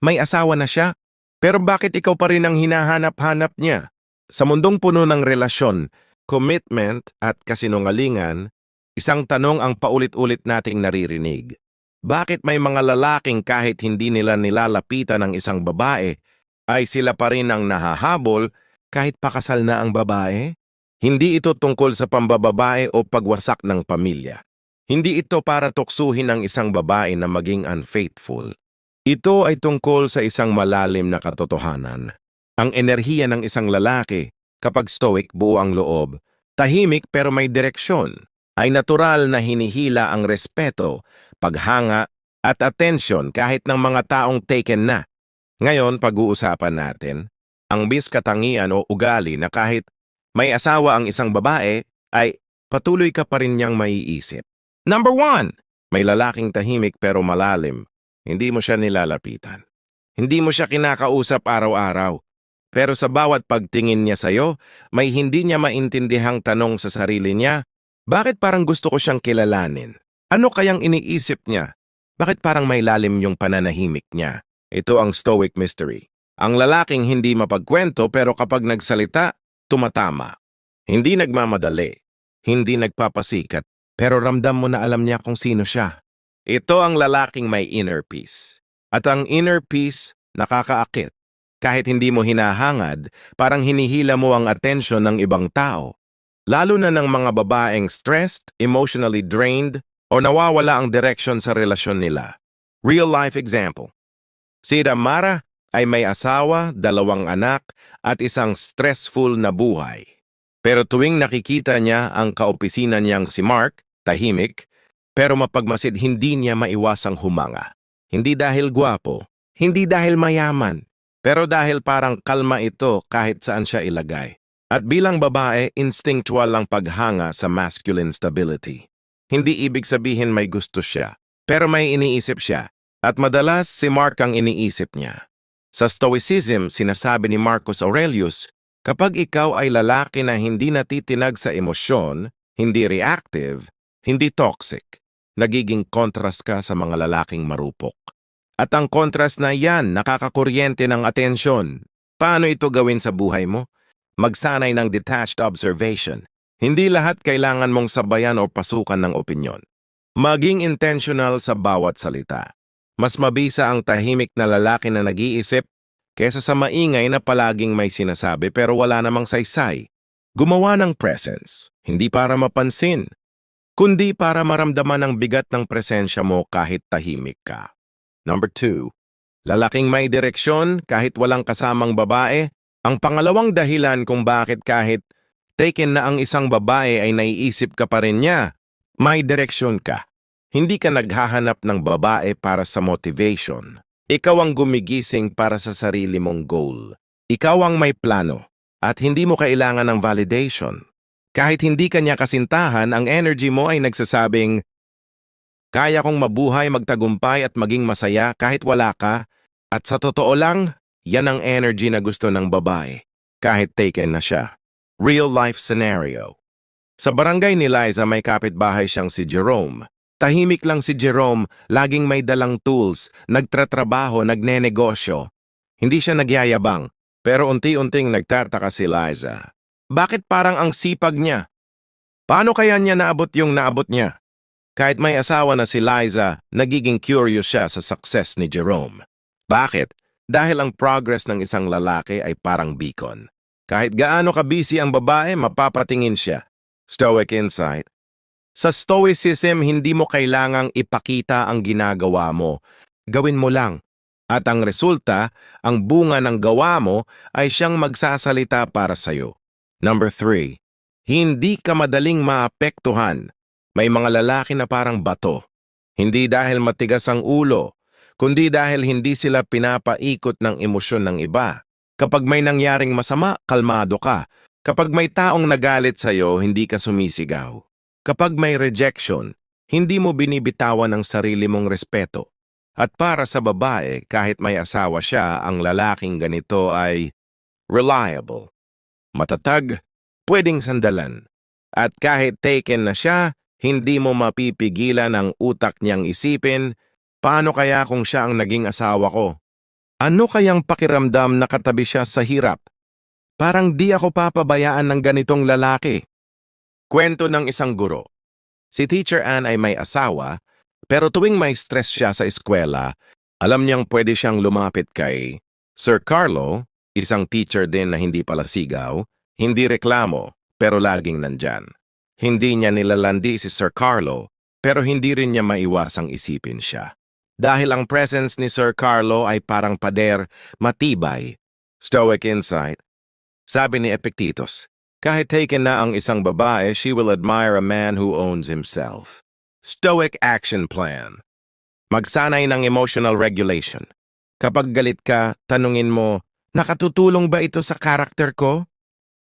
May asawa na siya, pero bakit ikaw pa rin ang hinahanap-hanap niya? Sa mundong puno ng relasyon, commitment at kasinungalingan, isang tanong ang paulit-ulit nating naririnig. Bakit may mga lalaking kahit hindi nila nilalapitan ng isang babae, ay sila pa rin ang nahahabol kahit pakasal na ang babae? Hindi ito tungkol sa pambababae o pagwasak ng pamilya. Hindi ito para tuksuhin ang isang babae na maging unfaithful. Ito ay tungkol sa isang malalim na katotohanan. Ang enerhiya ng isang lalaki, kapag stoic buo ang loob, tahimik pero may direksyon, ay natural na hinihila ang respeto, paghanga at atensyon kahit ng mga taong taken na. Ngayon, pag-uusapan natin ang katangian o ugali na kahit may asawa ang isang babae, ay patuloy ka pa rin niyang maiisip. Number 1, may lalaking tahimik pero malalim. Hindi mo siya nilalapitan. Hindi mo siya kinakausap araw-araw. Pero sa bawat pagtingin niya sa'yo, may hindi niya maintindihang tanong sa sarili niya, bakit parang gusto ko siyang kilalanin? Ano kayang iniisip niya? Bakit parang may lalim yung pananahimik niya? Ito ang stoic mystery. Ang lalaking hindi mapagkwento pero kapag nagsalita, tumatama. Hindi nagmamadali. Hindi nagpapasikat. Pero ramdam mo na alam niya kung sino siya. Ito ang lalaking may inner peace. At ang inner peace nakakaakit. Kahit hindi mo hinahangad, parang hinihila mo ang atensyon ng ibang tao. Lalo na ng mga babaeng stressed, emotionally drained, o nawawala ang direction sa relasyon nila. Real life example. Si Damara ay may asawa, 2 anak, at isang stressful na buhay. Pero tuwing nakikita niya ang kaopisina niyang si Mark, tahimik, pero mapagmasid hindi niya maiwasang humanga. Hindi dahil gwapo, hindi dahil mayaman, pero dahil parang kalma ito kahit saan siya ilagay. At bilang babae, instinctual ang paghanga sa masculine stability. Hindi ibig sabihin may gusto siya, pero may iniisip siya. At madalas si Mark ang iniisip niya. Sa Stoicism, sinasabi ni Marcus Aurelius, kapag ikaw ay lalaki na hindi natitinag sa emosyon, hindi reactive, hindi toxic, nagiging contrast ka sa mga lalaking marupok. At ang contrast na yan, nakakakuryente ng atensyon. Paano ito gawin sa buhay mo? Magsanay ng detached observation. Hindi lahat kailangan mong sabayan o pasukan ng opinyon. Maging intentional sa bawat salita. Mas mabisa ang tahimik na lalaki na nag-iisip kesa sa maingay na palaging may sinasabi pero wala namang saysay. Gumawa ng presence, hindi para mapansin, kundi para maramdaman ang bigat ng presensya mo kahit tahimik ka. Number 2, lalaking may direksyon kahit walang kasamang babae. Ang pangalawang dahilan kung bakit kahit taken na ang isang babae ay naiisip ka pa rin niya, may direksyon ka. Hindi ka naghahanap ng babae para sa motivation. Ikaw ang gumigising para sa sarili mong goal. Ikaw ang may plano at hindi mo kailangan ng validation. Kahit hindi ka niya kasintahan, ang energy mo ay nagsasabing, kaya kong mabuhay, magtagumpay at maging masaya kahit wala ka. At sa totoo lang, yan ang energy na gusto ng babae, kahit taken na siya. Real life scenario. Sa barangay ni Liza may kapitbahay siyang si Jerome. Tahimik lang si Jerome, laging may dalang tools, nagtratrabaho, nagnenegosyo. Hindi siya nagyayabang, pero unti-unting nagtataka si Liza. Bakit parang ang sipag niya? Paano kaya niya naabot yung naabot niya? Kahit may asawa na si Liza, nagiging curious siya sa success ni Jerome. Bakit? Dahil ang progress ng isang lalaki ay parang beacon. Kahit gaano ka-busy ang babae, mapapatingin siya. Stoic insight. Sa Stoicism, hindi mo kailangang ipakita ang ginagawa mo. Gawin mo lang. At ang resulta, ang bunga ng gawa mo ay siyang magsasalita para sa'yo. Number 3, hindi ka madaling maapektuhan. May mga lalaki na parang bato. Hindi dahil matigas ang ulo, kundi dahil hindi sila pinapaikot ng emosyon ng iba. Kapag may nangyaring masama, kalmado ka. Kapag may taong nagalit sa'yo, hindi ka sumisigaw. Kapag may rejection, hindi mo binibitawan ang sarili mong respeto. At para sa babae, kahit may asawa siya, ang lalaking ganito ay reliable, matatag, pwedeng sandalan. At kahit taken na siya, hindi mo mapipigilan ang utak niyang isipin, paano kaya kung siya ang naging asawa ko? Ano kayang pakiramdam na katabi siya sa hirap? Parang di ako papabayaan ng ganitong lalaki. Kwento ng isang guro. Si Teacher Ann ay may asawa, pero tuwing may stress siya sa eskwela, alam niyang pwede siyang lumapit kay Sir Carlo, isang teacher din na hindi pala sigaw, hindi reklamo, pero laging nandyan. Hindi niya nilalandi si Sir Carlo, pero hindi rin niya maiwasang isipin siya. Dahil ang presence ni Sir Carlo ay parang pader, matibay, stoic insight. Sabi ni Epictetus, kahit taken na ang isang babae, she will admire a man who owns himself. Stoic action plan. Magsanay ng emotional regulation. Kapag galit ka, tanungin mo, nakatutulong ba ito sa karakter ko?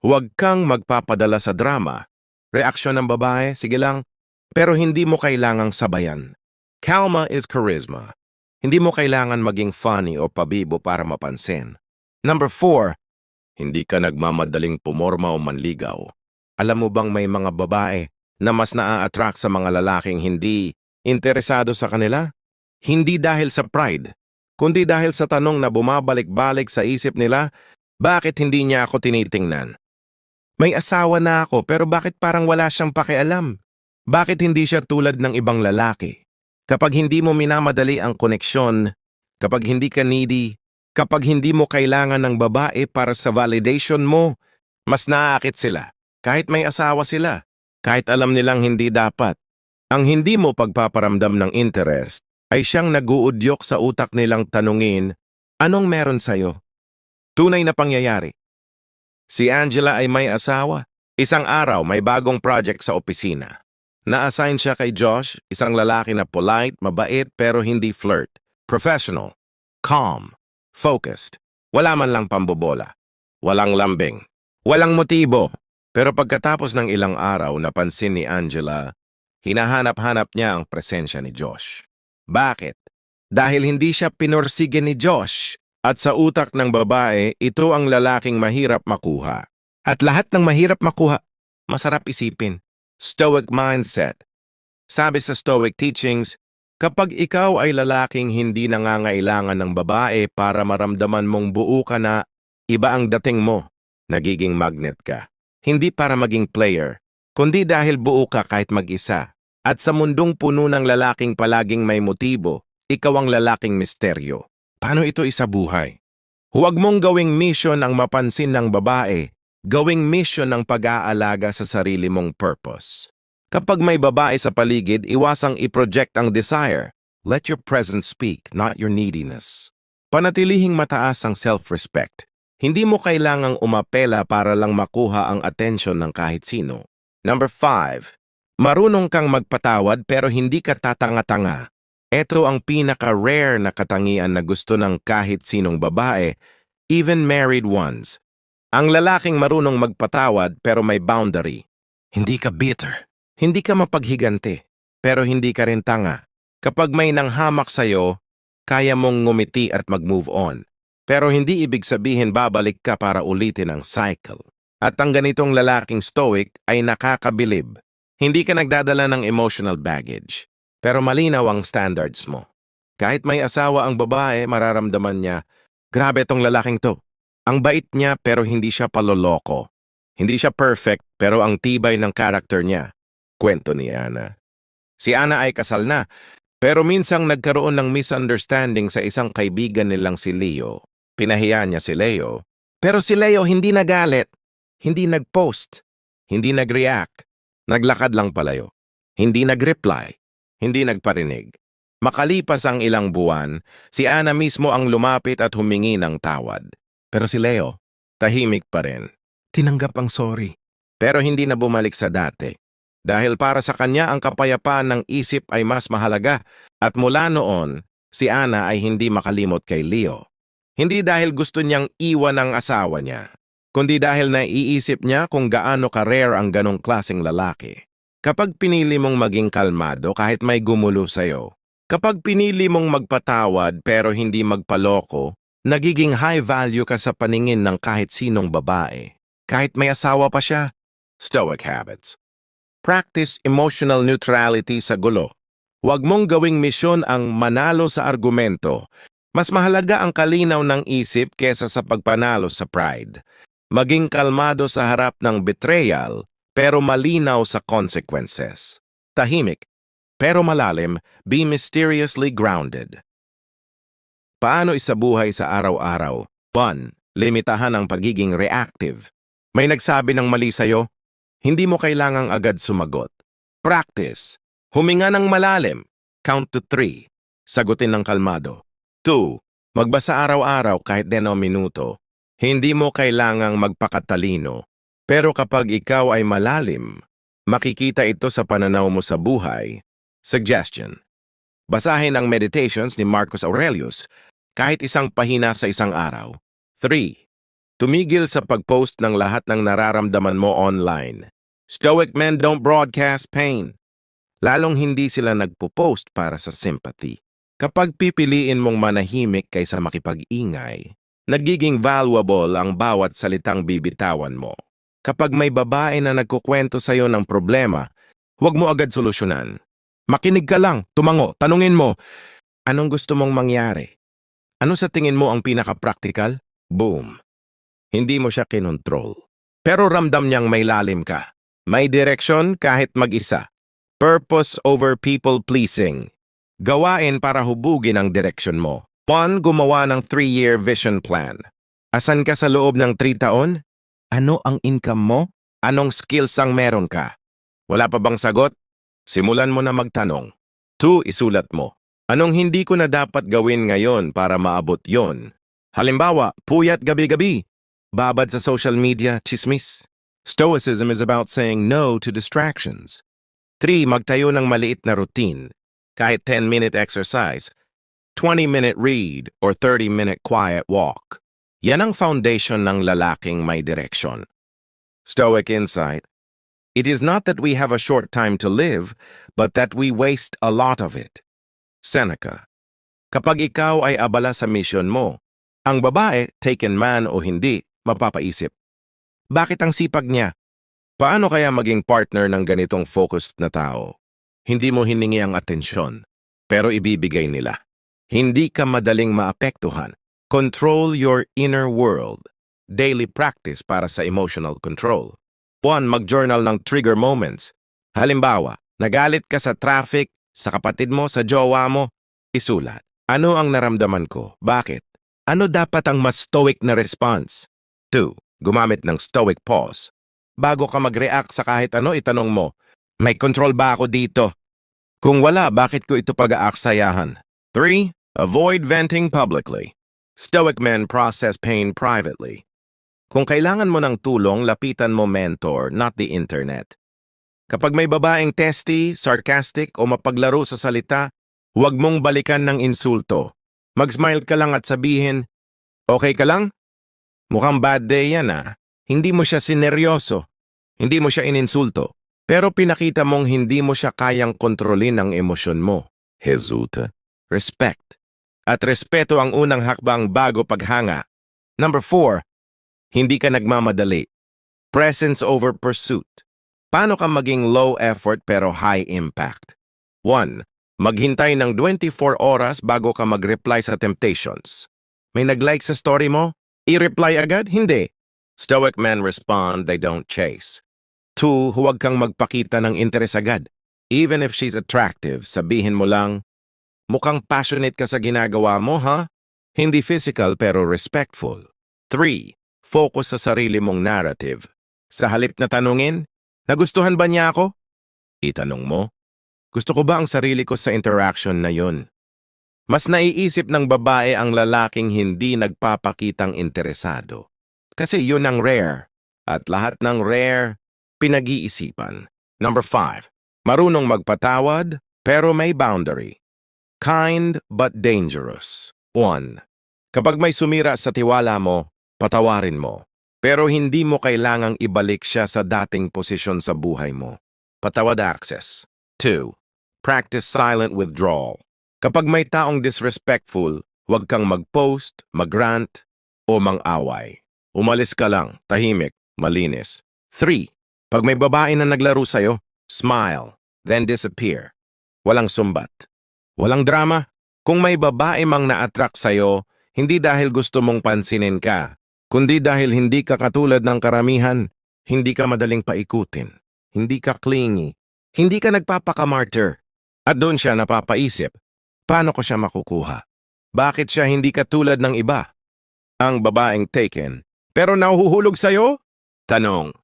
Huwag kang magpapadala sa drama. Reaksyon ng babae, sige lang, pero hindi mo kailangang sabayan. Calma is charisma. Hindi mo kailangan maging funny o pabibo para mapansin. Number 4, hindi ka nagmamadaling pumorma o manligaw. Alam mo bang may mga babae na mas naa-attract sa mga lalaking hindi interesado sa kanila? Hindi dahil sa pride, kundi dahil sa tanong na bumabalik-balik sa isip nila, bakit hindi niya ako tinitingnan? May asawa na ako pero bakit parang wala siyang pakialam? Bakit hindi siya tulad ng ibang lalaki? Kapag hindi mo minamadali ang koneksyon, kapag hindi ka needy, kapag hindi mo kailangan ng babae para sa validation mo, mas naaakit sila. Kahit may asawa sila, kahit alam nilang hindi dapat. Ang hindi mo pagpaparamdam ng interest ay siyang naguudyok sa utak nilang tanungin, anong meron sa'yo? Tunay na pangyayari. Si Angela ay may asawa. Isang araw may bagong project sa opisina. Na-assign siya kay Josh, isang lalaki na polite, mabait pero hindi flirt. Professional, calm, focused. Wala man lang pambobola. Walang lambing. Walang motibo. Pero pagkatapos ng ilang araw, napansin ni Angela, hinahanap-hanap niya ang presensya ni Josh. Bakit? Dahil hindi siya pinorsige ni Josh. At sa utak ng babae, ito ang lalaking mahirap makuha. At lahat ng mahirap makuha, masarap isipin. Stoic mindset. Sabi sa Stoic teachings, kapag ikaw ay lalaking hindi nangangailangan ng babae para maramdaman mong buo ka na, iba ang dating mo, nagiging magnet ka. Hindi para maging player, kundi dahil buo ka kahit mag-isa. At sa mundong puno ng lalaking palaging may motibo, ikaw ang lalaking misteryo. Paano ito isabuhay? Huwag mong gawing mission ang mapansin ng babae, gawing mission ng pag-aalaga sa sarili mong purpose. Kapag may babae sa paligid, iwasang i-project ang desire. Let your presence speak, not your neediness. Panatilihing mataas ang self-respect. Hindi mo kailangang umapela para lang makuha ang atensyon ng kahit sino. Number 5. Marunong kang magpatawad pero hindi ka tatanga-tanga. Ito ang pinaka-rare na katangian na gusto ng kahit sinong babae, even married ones. Ang lalaking marunong magpatawad pero may boundary. Hindi ka bitter. Hindi ka mapaghiganti. Pero hindi ka rin tanga. Kapag may nanghamak sa'yo, kaya mong ngumiti at mag-move on. Pero hindi ibig sabihin babalik ka para ulitin ang cycle. At ang ganitong lalaking stoic ay nakakabilib. Hindi ka nagdadala ng emotional baggage. Pero malinaw ang standards mo. Kahit may asawa ang babae, mararamdaman niya, grabe tong lalaking to. Ang bait niya pero hindi siya paloloko. Hindi siya perfect pero ang tibay ng karakter niya. Kwento ni Ana. Si Ana ay kasal na, pero minsang nagkaroon ng misunderstanding sa isang kaibigan nilang si Leo. Pinahiya niya si Leo. Pero si Leo hindi nagalit, hindi nag-post, hindi nag-react, naglakad lang palayo. Hindi nag-reply, hindi nagparinig. Makalipas ang ilang buwan, si Ana mismo ang lumapit at humingi ng tawad. Pero si Leo, tahimik pa rin. Tinanggap ang sorry. Pero hindi na bumalik sa dati. Dahil para sa kanya ang kapayapaan ng isip ay mas mahalaga. At mula noon, si Ana ay hindi makalimot kay Leo. Hindi dahil gusto niyang iwan ang asawa niya, kundi dahil naiisip niya kung gaano ka-rare ang ganong klaseng lalaki. Kapag pinili mong maging kalmado kahit may gumulo sa'yo, kapag pinili mong magpatawad pero hindi magpaloko, nagiging high value ka sa paningin ng kahit sinong babae. Kahit may asawa pa siya. Stoic habits. Practice emotional neutrality sa gulo. Huwag mong gawing misyon ang manalo sa argumento. Mas mahalaga ang kalinaw ng isip kesa sa pagpanalo sa pride. Maging kalmado sa harap ng betrayal, pero malinaw sa consequences. Tahimik, pero malalim, be mysteriously grounded. Paano isabuhay sa araw-araw? 1. Limitahan ang pagiging reactive. May nagsabi ng mali sa'yo, hindi mo kailangang agad sumagot. Practice. Huminga ng malalim. Count to 3. Sagutin ng kalmado. 2. Magbasa araw-araw kahit 10 minuto. Hindi mo kailangang magpakatalino. Pero kapag ikaw ay malalim, makikita ito sa pananaw mo sa buhay. Suggestion. Basahin ang Meditations ni Marcus Aurelius kahit isang pahina sa isang araw. 3. Tumigil sa pag-post ng lahat ng nararamdaman mo online. Stoic men don't broadcast pain. Lalong hindi sila nagpo-post para sa sympathy. Kapag pipiliin mong manahimik kaysa makipag-ingay, nagiging valuable ang bawat salitang bibitawan mo. Kapag may babae na nagkukwento sa'yo ng problema, huwag mo agad solusyonan. Makinig ka lang, tumango, tanungin mo, anong gusto mong mangyari? Ano sa tingin mo ang pinaka-practical? Boom. Hindi mo siya kinontrol. Pero ramdam niyang may lalim ka. May direksyon kahit mag-isa. Purpose over people-pleasing. Gawain para hubugin ang direksyon mo. 1. Gumawa ng 3-year vision plan. Asan ka sa loob ng 3 taon? Ano ang income mo? Anong skills ang meron ka? Wala pa bang sagot? Simulan mo na magtanong. 2. Isulat mo. Anong hindi ko na dapat gawin ngayon para maabot yon? Halimbawa, puyat gabi-gabi. Babad sa social media, chismis. Stoicism is about saying no to distractions. 3. Magtayo ng maliit na routine. Kahit 10-minute exercise, 20-minute read, or 30-minute quiet walk. Yan ang foundation ng lalaking may direksyon. Stoic insight. It is not that we have a short time to live, but that we waste a lot of it. Seneca. Kapag ikaw ay abala sa misyon mo, ang babae, taken man o hindi, mapapaisip. Bakit ang sipag niya? Paano kaya maging partner ng ganitong focused na tao? Hindi mo hiningi ang atensyon, pero ibibigay nila. Hindi ka madaling maapektuhan. Control your inner world. Daily practice para sa emotional control. 1. Mag-journal ng trigger moments. Halimbawa, nagalit ka sa traffic, sa kapatid mo, sa jowa mo, isulat. Ano ang naramdaman ko? Bakit? Ano dapat ang mas stoic na response? 2. Gumamit ng stoic pause. Bago ka mag-react sa kahit ano, itanong mo, may control ba ako dito? Kung wala, bakit ko ito pag-aaksayahan? 3. Avoid venting publicly. Stoic men process pain privately. Kung kailangan mo ng tulong, lapitan mo mentor, not the internet. Kapag may babaeng testy, sarcastic o mapaglaro sa salita, huwag mong balikan ng insulto. Mag-smile ka lang at sabihin, okay ka lang? Mukhang bad day yan ah. Hindi mo siya sineryoso. Hindi mo siya ininsulto. Pero pinakita mong hindi mo siya kayang kontrolin ang emosyon mo. Resulta. Respect. At respeto ang unang hakbang bago paghanga. Number 4. Hindi ka nagmamadali. Presence over pursuit. Paano ka maging low effort pero high impact? 1. Maghintay ng 24 oras bago ka mag-reply sa temptations. May nag-like sa story mo? I-reply agad? Hindi. Stoic men respond, they don't chase. 2. Huwag kang magpakita ng interes agad. Even if she's attractive, sabihin mo lang, mukhang passionate ka sa ginagawa mo, ha? Hindi physical pero respectful. 3. Focus sa sarili mong narrative. Sa halip na tanungin, nagustuhan ba niya ako? Itanong mo, gusto ko ba ang sarili ko sa interaction na yun? Mas naiisip ng babae ang lalaking hindi nagpapakitang interesado. Kasi yun ang rare. At lahat ng rare, pinag-iisipan. Number 5. Marunong magpatawad, pero may boundary. Kind but dangerous. 1. Kapag may sumira sa tiwala mo, patawarin mo. Pero hindi mo kailangang ibalik siya sa dating posisyon sa buhay mo. Patawad access. 2. Practice silent withdrawal. Kapag may taong disrespectful, huwag kang mag-post, mag-rant, o mang-away. Umalis ka lang, tahimik, malinis. 3. Pag may babae na naglaro sa'yo, smile, then disappear. Walang sumbat. Walang drama, Kung may babae mang na-attract sa'yo, hindi dahil gusto mong pansinin ka, kundi dahil hindi ka katulad ng karamihan, hindi ka madaling paikutin, hindi ka clingy, hindi ka nagpapakamartyr. At doon siya napapaisip, paano ko siya makukuha? Bakit siya hindi katulad ng iba? Ang babaeng taken, pero nahuhulog sa'yo? Tanong,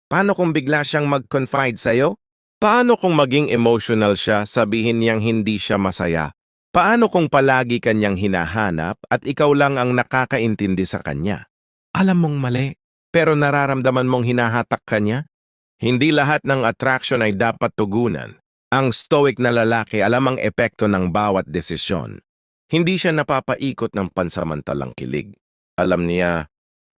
paano kung bigla siyang mag-confide sa'yo? Paano kung maging emotional siya, sabihin niyang hindi siya masaya? Paano kung palagi kanyang hinahanap at ikaw lang ang nakakaintindi sa kanya? Alam mong mali, pero nararamdaman mong hinahatak kanya? Hindi lahat ng attraction ay dapat tugunan. Ang stoic na lalaki alam ang epekto ng bawat desisyon. Hindi siya napapaikot ng pansamantalang kilig. Alam niya,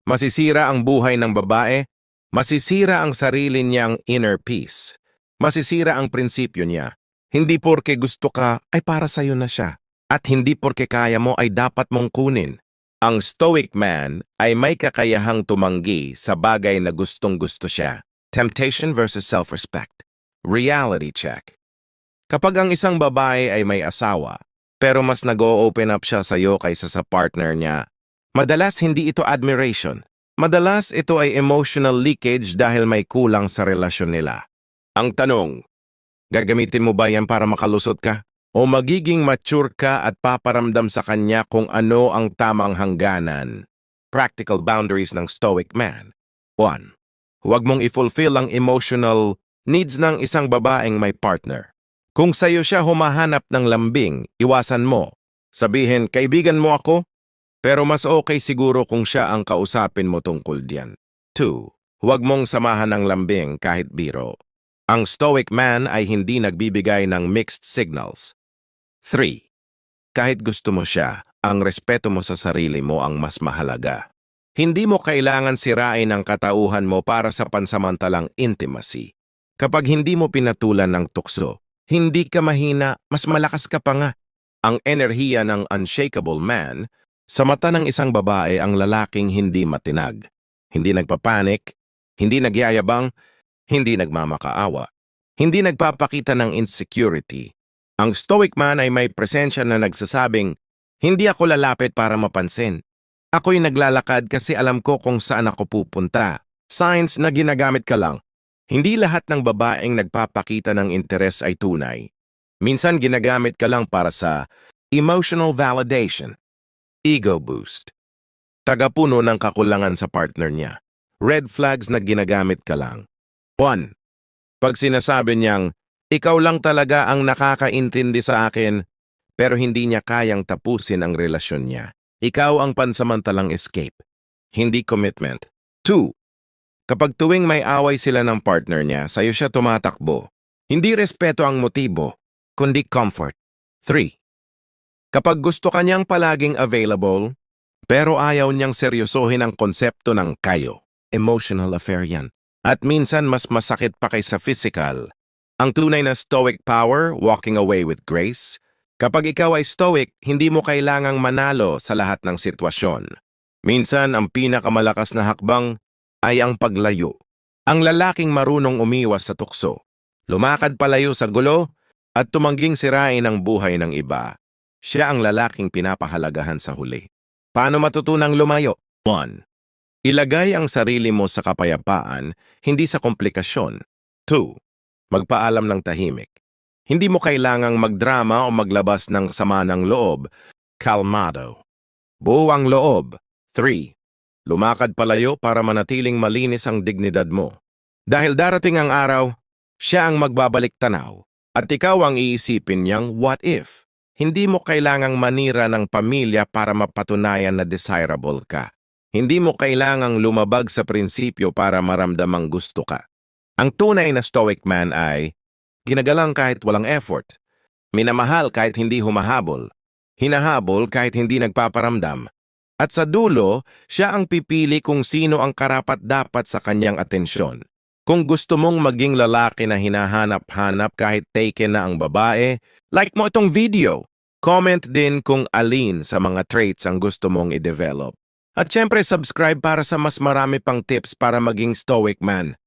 masisira ang buhay ng babae, masisira ang sarili niyang inner peace, masisira ang prinsipyo niya. Hindi porke gusto ka ay para sa'yo na siya. At hindi porke kaya mo ay dapat mong kunin. Ang stoic man ay may kakayahang tumanggi sa bagay na gustong-gusto siya. Temptation versus self-respect. Reality check. Kapag ang isang babae ay may asawa, pero mas nag-o-open up siya sa'yo kaysa sa partner niya, madalas hindi ito admiration. Madalas ito ay emotional leakage dahil may kulang sa relasyon nila. Ang tanong, gagamitin mo ba yan para makalusot ka? O magiging mature ka at paparamdam sa kanya kung ano ang tamang hangganan? Practical boundaries ng stoic man. 1. Huwag mong i-fulfill ang emotional needs ng isang babaeng may partner. Kung sa'yo siya humahanap ng lambing, iwasan mo. Sabihin, kaibigan mo ako? Pero mas okay siguro kung siya ang kausapin mo tungkol diyan. 2. Huwag mong samahan ng lambing kahit biro. Ang stoic man ay hindi nagbibigay ng mixed signals. 3. Kahit gusto mo siya, ang respeto mo sa sarili mo ang mas mahalaga. Hindi mo kailangan sirain ang katauhan mo para sa pansamantalang intimacy. Kapag hindi mo pinatulan ng tukso, hindi ka mahina, mas malakas ka pa nga. Ang enerhiya ng unshakable man, sa mata ng isang babae ang lalaking hindi matinag, hindi nagpapanik, hindi nagyayabang, hindi nagmamakaawa, hindi nagpapakita ng insecurity. Ang stoic man ay may presensya na nagsasabing, hindi ako lalapit para mapansin. Ako'y naglalakad kasi alam ko kung saan ako pupunta. Signs na ginagamit ka lang. Hindi lahat ng babaeng nagpapakita ng interes ay tunay. Minsan ginagamit ka lang para sa emotional validation, ego boost, tagapuno ng kakulangan sa partner niya. Red flags na ginagamit ka lang. 1. Pag sinasabi niyang, ikaw lang talaga ang nakakaintindi sa akin, pero hindi niya kayang tapusin ang relasyon niya. Ikaw ang pansamantalang escape, hindi commitment. 2. Kapag tuwing may away sila ng partner niya, sa'yo siya tumatakbo. Hindi respeto ang motibo, kundi comfort. 3. Kapag gusto kanyang palaging available, pero ayaw niyang seryosohin ang konsepto ng kayo. Emotional affair yan. At minsan mas masakit pa kaysa physical. Ang tunay na stoic power, walking away with grace. Kapag ikaw ay stoic, hindi mo kailangang manalo sa lahat ng sitwasyon. Minsan, ang pinakamalakas na hakbang ay ang paglayo. Ang lalaking marunong umiwas sa tukso, lumakad palayo sa gulo, at tumangging sirain ang buhay ng iba. Siya ang lalaking pinapahalagahan sa huli. Paano matutunang lumayo? 1. Ilagay ang sarili mo sa kapayapaan, hindi sa komplikasyon. 2. Magpaalam ng tahimik. Hindi mo kailangang magdrama o maglabas ng sama ng loob. Kalmado. Buo ang loob. 3. Lumakad palayo para manatiling malinis ang dignidad mo. Dahil darating ang araw, siya ang magbabalik tanaw. At ikaw ang iisipin niyang what if. Hindi mo kailangang manira ng pamilya para mapatunayan na desirable ka. Hindi mo kailangang lumabag sa prinsipyo para maramdamang gusto ka. Ang tunay na stoic man ay ginagalang kahit walang effort, minamahal kahit hindi humahabol, hinahabol kahit hindi nagpaparamdam, at sa dulo, siya ang pipili kung sino ang karapat-dapat sa kanyang atensyon. Kung gusto mong maging lalaki na hinahanap-hanap kahit taken na ang babae, like mo itong video. Comment din kung alin sa mga traits ang gusto mong i-develop. At syempre subscribe para sa mas marami pang tips para maging stoic man.